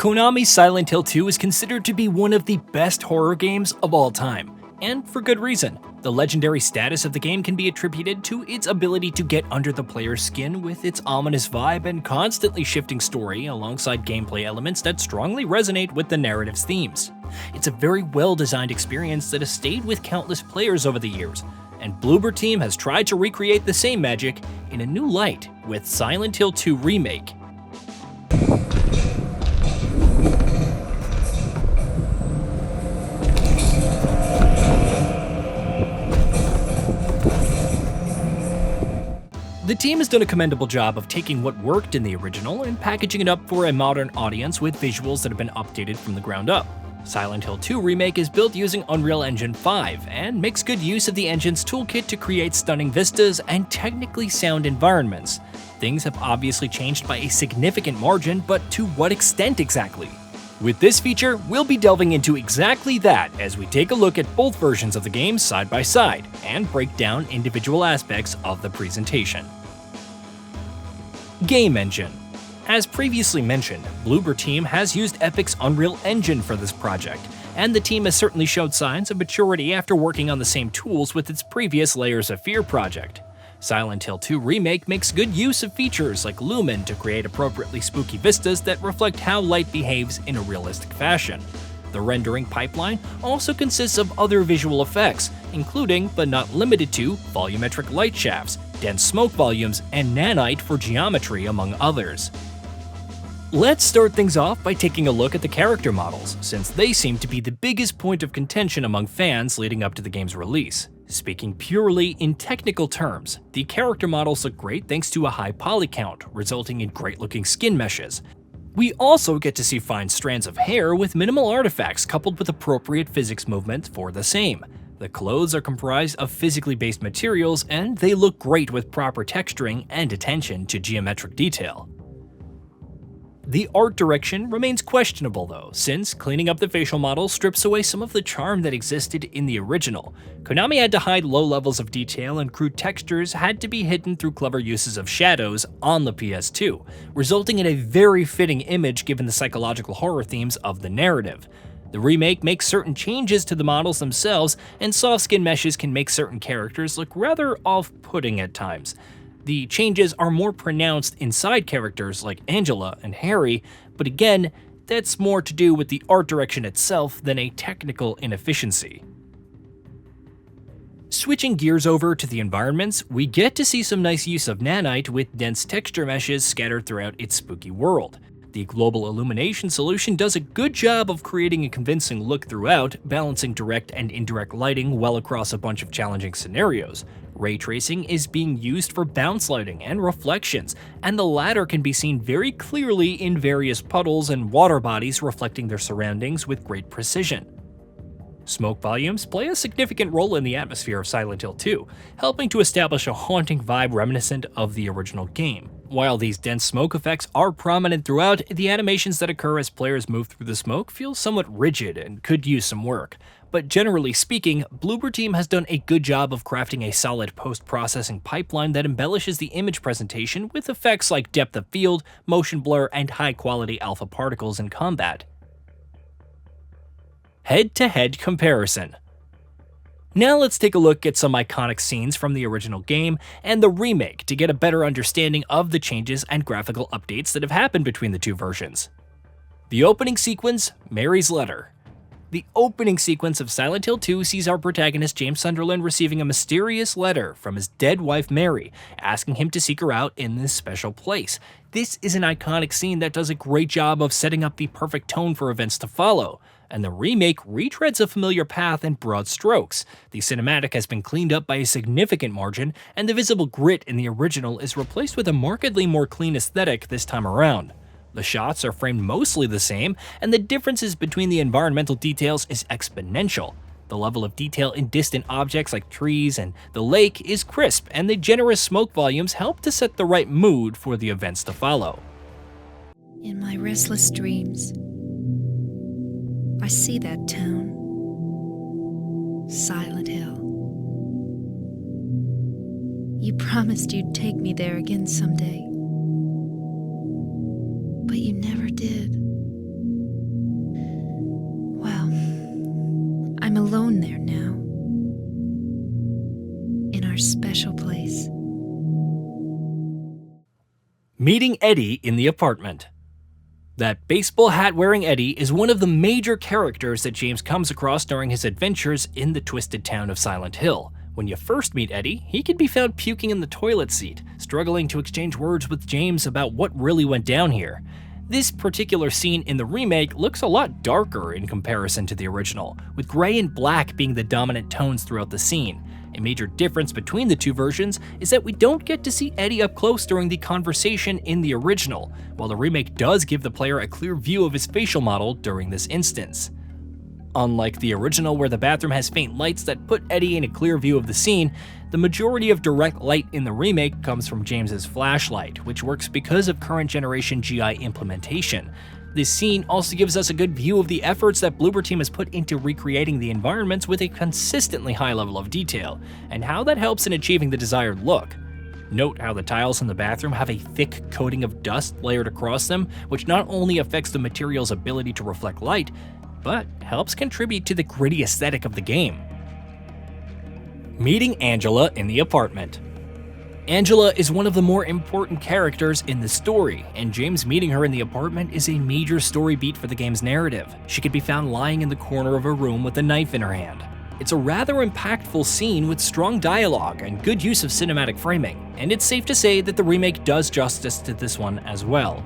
Konami's Silent Hill 2 is considered to be one of the best horror games of all time, and for good reason. The legendary status of the game can be attributed to its ability to get under the player's skin with its ominous vibe and constantly shifting story alongside gameplay elements that strongly resonate with the narrative's themes. It's a very well-designed experience that has stayed with countless players over the years, and Bloober Team has tried to recreate the same magic in a new light with Silent Hill 2 Remake. The team has done a commendable job of taking what worked in the original and packaging it up for a modern audience with visuals that have been updated from the ground up. Silent Hill 2 Remake is built using Unreal Engine 5 and makes good use of the engine's toolkit to create stunning vistas and technically sound environments. Things have obviously changed by a significant margin, but to what extent exactly? With this feature, we'll be delving into exactly that as we take a look at both versions of the game side by side and break down individual aspects of the presentation. Game Engine. As previously mentioned, Bloober Team has used Epic's Unreal Engine for this project, and the team has certainly showed signs of maturity after working on the same tools with its previous Layers of Fear project. Silent Hill 2 Remake makes good use of features like Lumen to create appropriately spooky vistas that reflect how light behaves in a realistic fashion. The rendering pipeline also consists of other visual effects, including, but not limited to, volumetric light shafts, dense smoke volumes, and nanite for geometry, among others. Let's start things off by taking a look at the character models, since they seem to be the biggest point of contention among fans leading up to the game's release. Speaking purely in technical terms, the character models look great thanks to a high poly count, resulting in great-looking skin meshes. We also get to see fine strands of hair with minimal artifacts coupled with appropriate physics movement for the same. The clothes are comprised of physically based materials, and they look great with proper texturing and attention to geometric detail. The art direction remains questionable though, since cleaning up the facial models strips away some of the charm that existed in the original. Konami had to hide low levels of detail, and crude textures had to be hidden through clever uses of shadows on the PS2, resulting in a very fitting image given the psychological horror themes of the narrative. The remake makes certain changes to the models themselves, and soft skin meshes can make certain characters look rather off-putting at times. The changes are more pronounced in side characters like Angela and Harry, but again, that's more to do with the art direction itself than a technical inefficiency. Switching gears over to the environments, we get to see some nice use of nanite with dense texture meshes scattered throughout its spooky world. The global illumination solution does a good job of creating a convincing look throughout, balancing direct and indirect lighting well across a bunch of challenging scenarios. Ray tracing is being used for bounce lighting and reflections, and the latter can be seen very clearly in various puddles and water bodies reflecting their surroundings with great precision. Smoke volumes play a significant role in the atmosphere of Silent Hill 2, helping to establish a haunting vibe reminiscent of the original game. While these dense smoke effects are prominent throughout, the animations that occur as players move through the smoke feel somewhat rigid and could use some work. But generally speaking, Bloober Team has done a good job of crafting a solid post-processing pipeline that embellishes the image presentation with effects like depth of field, motion blur, and high-quality alpha particles in combat. Head-to-head comparison. Now let's take a look at some iconic scenes from the original game and the remake to get a better understanding of the changes and graphical updates that have happened between the two versions. The opening sequence, Mary's Letter. The opening sequence of Silent Hill 2 sees our protagonist James Sunderland receiving a mysterious letter from his dead wife Mary, asking him to seek her out in this special place. This is an iconic scene that does a great job of setting up the perfect tone for events to follow, and the remake retreads a familiar path in broad strokes. The cinematic has been cleaned up by a significant margin, and the visible grit in the original is replaced with a markedly more clean aesthetic this time around. The shots are framed mostly the same, and the differences between the environmental details is exponential. The level of detail in distant objects like trees and the lake is crisp, and the generous smoke volumes help to set the right mood for the events to follow. In my restless dreams, I see that town, Silent Hill. You promised you'd take me there again someday, but you never did. Meeting Eddie in the apartment. That baseball hat wearing Eddie is one of the major characters that James comes across during his adventures in the twisted town of Silent Hill. When you first meet Eddie, he can be found puking in the toilet seat, struggling to exchange words with James about what really went down here. This particular scene in the remake looks a lot darker in comparison to the original, with gray and black being the dominant tones throughout the scene. A major difference between the two versions is that we don't get to see Eddie up close during the conversation in the original, while the remake does give the player a clear view of his facial model during this instance. Unlike the original, where the bathroom has faint lights that put Eddie in a clear view of the scene, the majority of direct light in the remake comes from James's flashlight, which works because of current generation GI implementation. This scene also gives us a good view of the efforts that Bloober Team has put into recreating the environments with a consistently high level of detail, and how that helps in achieving the desired look. Note how the tiles in the bathroom have a thick coating of dust layered across them, which not only affects the material's ability to reflect light, but helps contribute to the gritty aesthetic of the game. Meeting Angela in the apartment. Angela is one of the more important characters in the story, and James meeting her in the apartment is a major story beat for the game's narrative. She can be found lying in the corner of a room with a knife in her hand. It's a rather impactful scene with strong dialogue and good use of cinematic framing, and it's safe to say that the remake does justice to this one as well.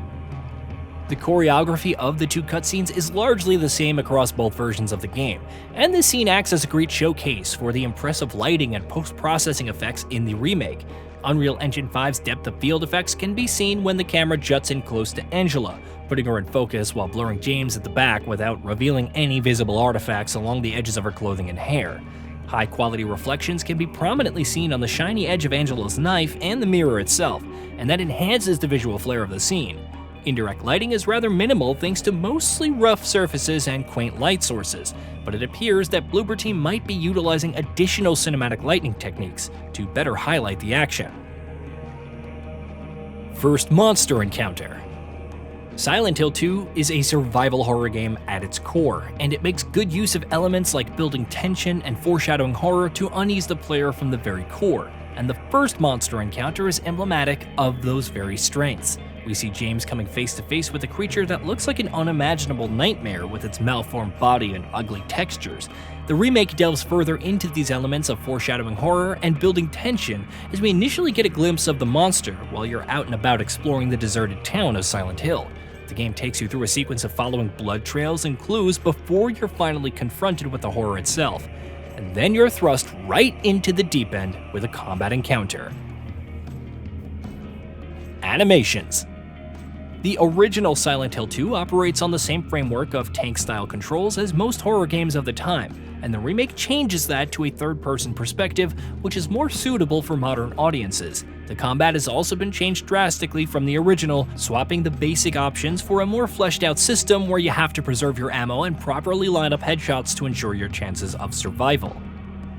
The choreography of the two cutscenes is largely the same across both versions of the game, and this scene acts as a great showcase for the impressive lighting and post-processing effects in the remake. Unreal Engine 5's depth of field effects can be seen when the camera juts in close to Angela, putting her in focus while blurring James at the back without revealing any visible artifacts along the edges of her clothing and hair. High-quality reflections can be prominently seen on the shiny edge of Angela's knife and the mirror itself, and that enhances the visual flair of the scene. Indirect lighting is rather minimal thanks to mostly rough surfaces and quaint light sources, but it appears that Bloober Team might be utilizing additional cinematic lighting techniques to better highlight the action. First monster encounter. Silent Hill 2 is a survival horror game at its core, and it makes good use of elements like building tension and foreshadowing horror to unease the player from the very core, and the first monster encounter is emblematic of those very strengths. We see James coming face to face with a creature that looks like an unimaginable nightmare with its malformed body and ugly textures. The remake delves further into these elements of foreshadowing horror and building tension as we initially get a glimpse of the monster while you're out and about exploring the deserted town of Silent Hill. The game takes you through a sequence of following blood trails and clues before you're finally confronted with the horror itself. And then you're thrust right into the deep end with a combat encounter. Animations. The original Silent Hill 2 operates on the same framework of tank-style controls as most horror games of the time, and the remake changes that to a third-person perspective, which is more suitable for modern audiences. The combat has also been changed drastically from the original, swapping the basic options for a more fleshed-out system where you have to preserve your ammo and properly line up headshots to ensure your chances of survival.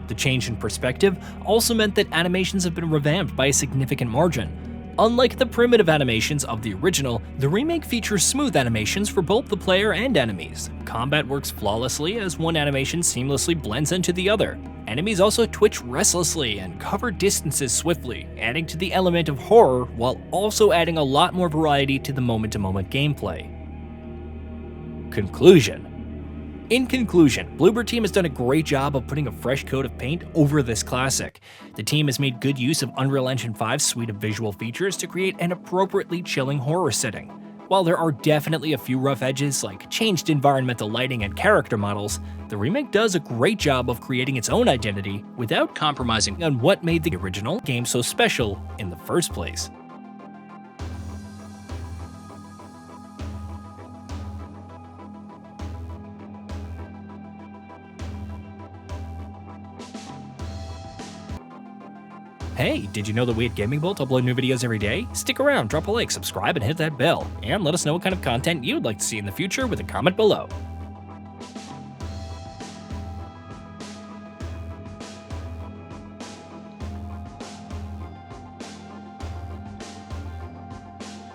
The change in perspective also meant that animations have been revamped by a significant margin. Unlike the primitive animations of the original, the remake features smooth animations for both the player and enemies. Combat works flawlessly as one animation seamlessly blends into the other. Enemies also twitch restlessly and cover distances swiftly, adding to the element of horror while also adding a lot more variety to the moment-to-moment gameplay. Conclusion. In conclusion, Bloober Team has done a great job of putting a fresh coat of paint over this classic. The team has made good use of Unreal Engine 5's suite of visual features to create an appropriately chilling horror setting. While there are definitely a few rough edges like changed environmental lighting and character models, the remake does a great job of creating its own identity without compromising on what made the original game so special in the first place. Hey, did you know that we at GamingBolt upload new videos every day? Stick around, drop a like, subscribe, and hit that bell. And let us know what kind of content you'd like to see in the future with a comment below.